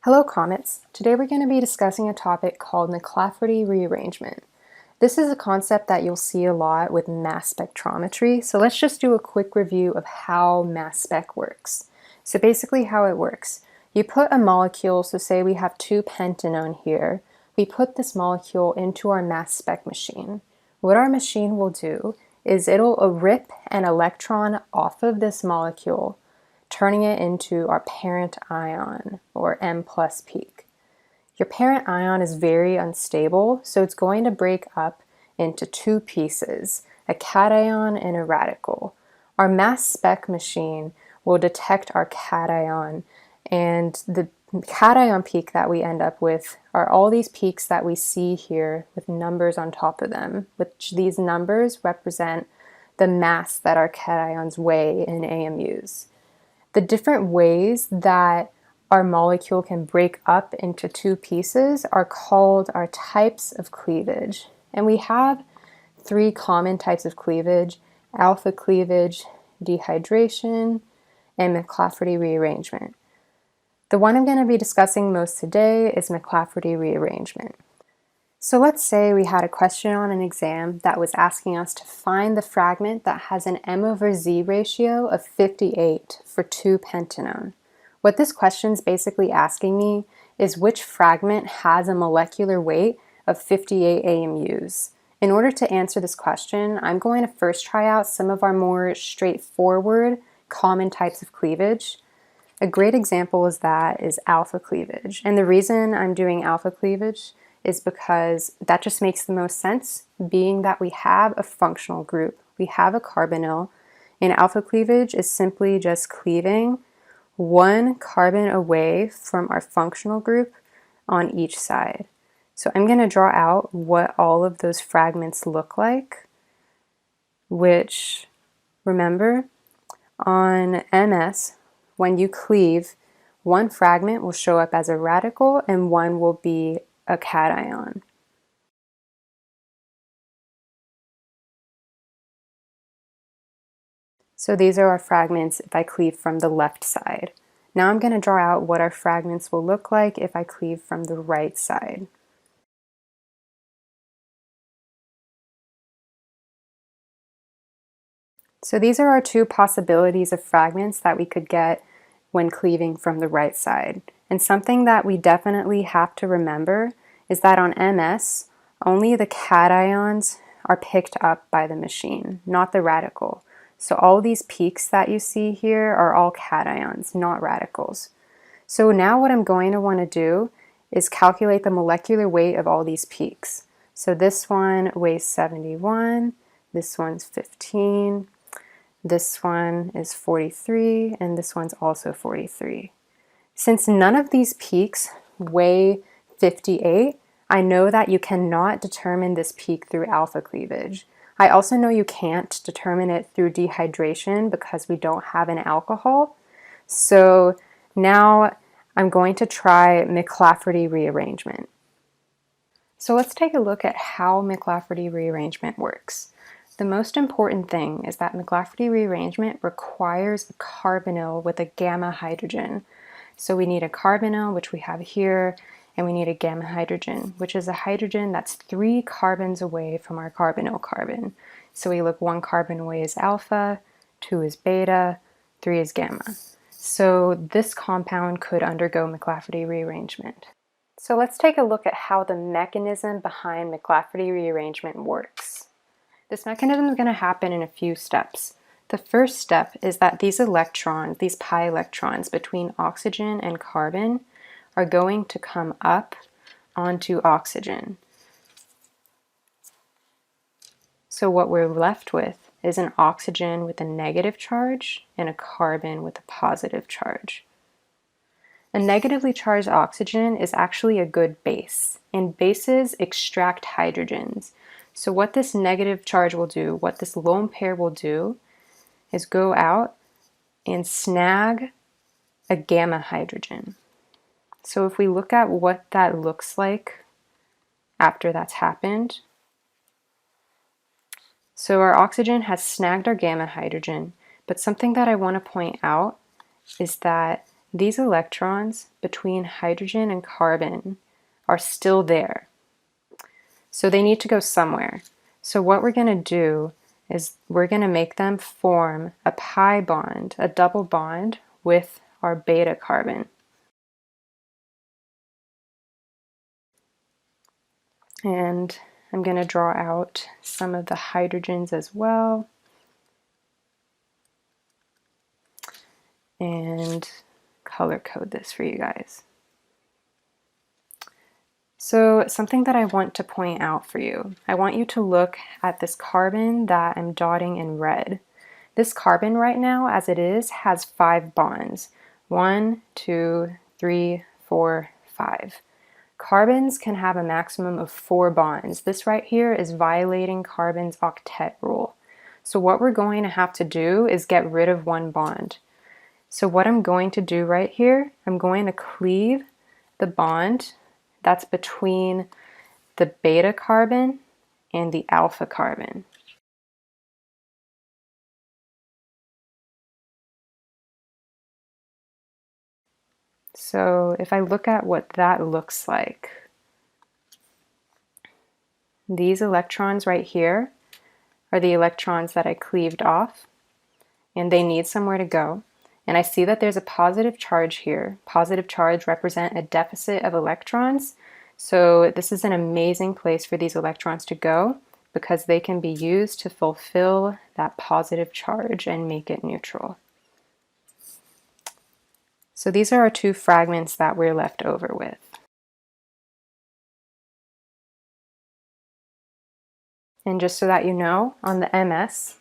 Hello comets! Today we're going to be discussing a topic called McLafferty rearrangement. This is a concept that you'll see a lot with mass spectrometry, so let's just do a quick review of how mass spec works. So basically how it works, you put a molecule, so say we have 2-pentanone here, we put this molecule into our mass spec machine. What our machine will do is it'll rip an electron off of this molecule, turning it into our parent ion, or M+ peak. Your parent ion is very unstable, so it's going to break up into two pieces, a cation and a radical. Our mass spec machine will detect our cation, and the cation peak that we end up with are all these peaks that we see here with numbers on top of them, which these numbers represent the mass that our cations weigh in AMUs. The different ways that our molecule can break up into two pieces are called our types of cleavage. And we have three common types of cleavage: alpha cleavage, dehydration, and McLafferty rearrangement. The one I'm going to be discussing most today is McLafferty rearrangement. So let's say we had a question on an exam that was asking us to find the fragment that has an M/Z ratio of 58 for 2-pentanone. What this question is basically asking me is which fragment has a molecular weight of 58 AMUs. In order to answer this question, I'm going to first try out some of our more straightforward common types of cleavage. A great example is alpha cleavage. And the reason I'm doing alpha cleavage is because that just makes the most sense, being that we have a functional group. We have a carbonyl, and alpha cleavage is simply just cleaving one carbon away from our functional group on each side. So I'm going to draw out what all of those fragments look like, which, remember, on MS, when you cleave, one fragment will show up as a radical and one will be a cation. So these are our fragments if I cleave from the left side. Now I'm going to draw out what our fragments will look like if I cleave from the right side. So these are our two possibilities of fragments that we could get when cleaving from the right side. And something that we definitely have to remember is that on MS, only the cations are picked up by the machine, not the radical. So all these peaks that you see here are all cations, not radicals. So now what I'm going to want to do is calculate the molecular weight of all these peaks. So this one weighs 71, this one's 15, this one is 43, and this one's also 43. Since none of these peaks weigh 58, I know that you cannot determine this peak through alpha cleavage. I also know you can't determine it through dehydration because we don't have an alcohol. So now I'm going to try McLafferty rearrangement. So let's take a look at how McLafferty rearrangement works. The most important thing is that McLafferty rearrangement requires a carbonyl with a gamma hydrogen. So we need a carbonyl, which we have here, and we need a gamma hydrogen, which is a hydrogen that's 3 carbons away from our carbonyl carbon. So we look 1 carbon away is alpha, 2 is beta, 3 is gamma. So this compound could undergo McLafferty rearrangement. So let's take a look at how the mechanism behind McLafferty rearrangement works. This mechanism is going to happen in a few steps. The first step is that these electrons, these pi electrons between oxygen and carbon, are going to come up onto oxygen. So what we're left with is an oxygen with a negative charge and a carbon with a positive charge. A negatively charged oxygen is actually a good base, and bases extract hydrogens. So what this negative charge will do, what this lone pair will do, is go out and snag a gamma hydrogen. So if we look at what that looks like after that's happened, so our oxygen has snagged our gamma hydrogen, but something that I want to point out is that these electrons between hydrogen and carbon are still there. So they need to go somewhere. So what we're going to do is we're going to make them form a pi bond, a double bond with our beta carbon. And I'm going to draw out some of the hydrogens as well. And color code this for you guys. So something that I want to point out for you, I want you to look at this carbon that I'm dotting in red. This carbon right now, as it is, has 5 bonds. 1, 2, 3, 4, 5. Carbons can have a maximum of 4 bonds. This right here is violating carbon's octet rule. So what we're going to have to do is get rid of 1 bond. So what I'm going to do right here, I'm going to cleave the bond that's between the beta carbon and the alpha carbon. So if I look at what that looks like, these electrons right here are the electrons that I cleaved off, and they need somewhere to go. And I see that there's a positive charge here. Positive charge represent a deficit of electrons. So this is an amazing place for these electrons to go because they can be used to fulfill that positive charge and make it neutral. So these are our 2 fragments that we're left over with. And just so that you know, on the MS,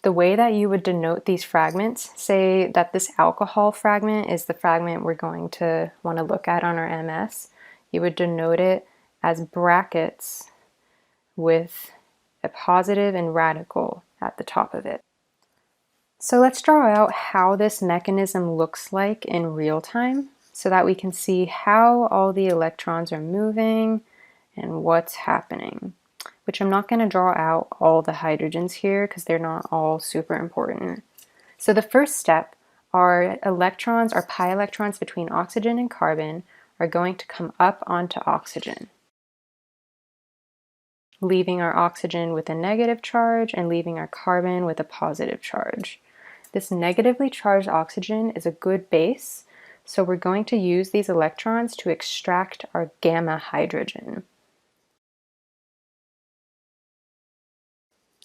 the way that you would denote these fragments, say that this alcohol fragment is the fragment we're going to want to look at on our MS, you would denote it as brackets with a positive and radical at the top of it. So let's draw out how this mechanism looks like in real time so that we can see how all the electrons are moving and what's happening. Which I'm not going to draw out all the hydrogens here because they're not all super important. So the first step, our electrons, our pi electrons between oxygen and carbon are going to come up onto oxygen, leaving our oxygen with a negative charge and leaving our carbon with a positive charge. This negatively charged oxygen is a good base, so we're going to use these electrons to extract our gamma hydrogen,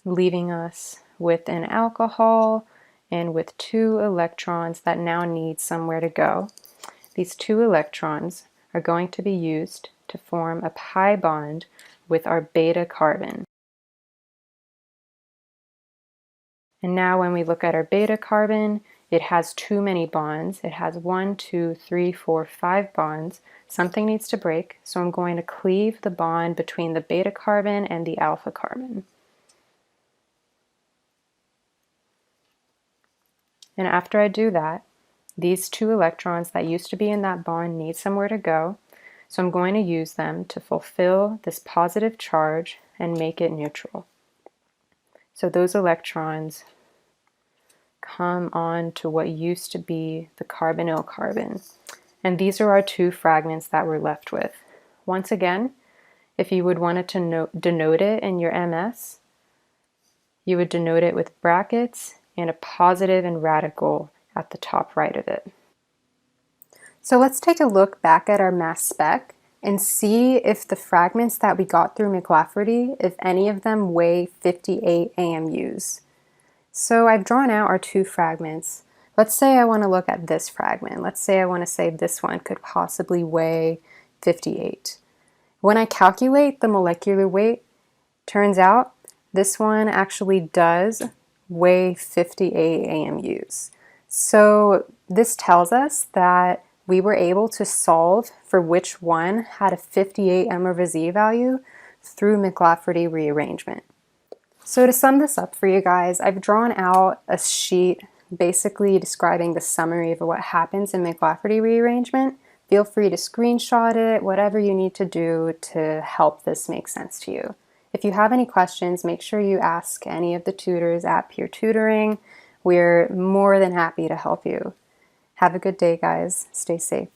leaving us with an alcohol and with 2 electrons that now need somewhere to go. These 2 electrons are going to be used to form a pi bond with our beta carbon. And now when we look at our beta carbon, it has too many bonds. It has 1, 2, 3, 4, 5 bonds. Something needs to break, so I'm going to cleave the bond between the beta carbon and the alpha carbon. And after I do that, these 2 electrons that used to be in that bond need somewhere to go. So I'm going to use them to fulfill this positive charge and make it neutral. So those electrons come on to what used to be the carbonyl carbon. And these are our 2 fragments that we're left with. Once again, if you would want to denote it in your MS, you would denote it with brackets and a positive and radical at the top right of it. So let's take a look back at our mass spec and see if the fragments that we got through McLafferty, if any of them weigh 58 AMUs. So I've drawn out our 2 fragments. Let's say I want to look at this fragment. Let's say I want to say this one could possibly weigh 58. When I calculate the molecular weight, turns out this one actually does weigh 58 AMUs. So this tells us that we were able to solve for which one had a 58 MRV value through McLafferty rearrangement. So to sum this up for you guys, I've drawn out a sheet basically describing the summary of what happens in McLafferty rearrangement. Feel free to screenshot it, whatever you need to do to help this make sense to you. If you have any questions, make sure you ask any of the tutors at Peer Tutoring. We're more than happy to help you. Have a good day, guys. Stay safe.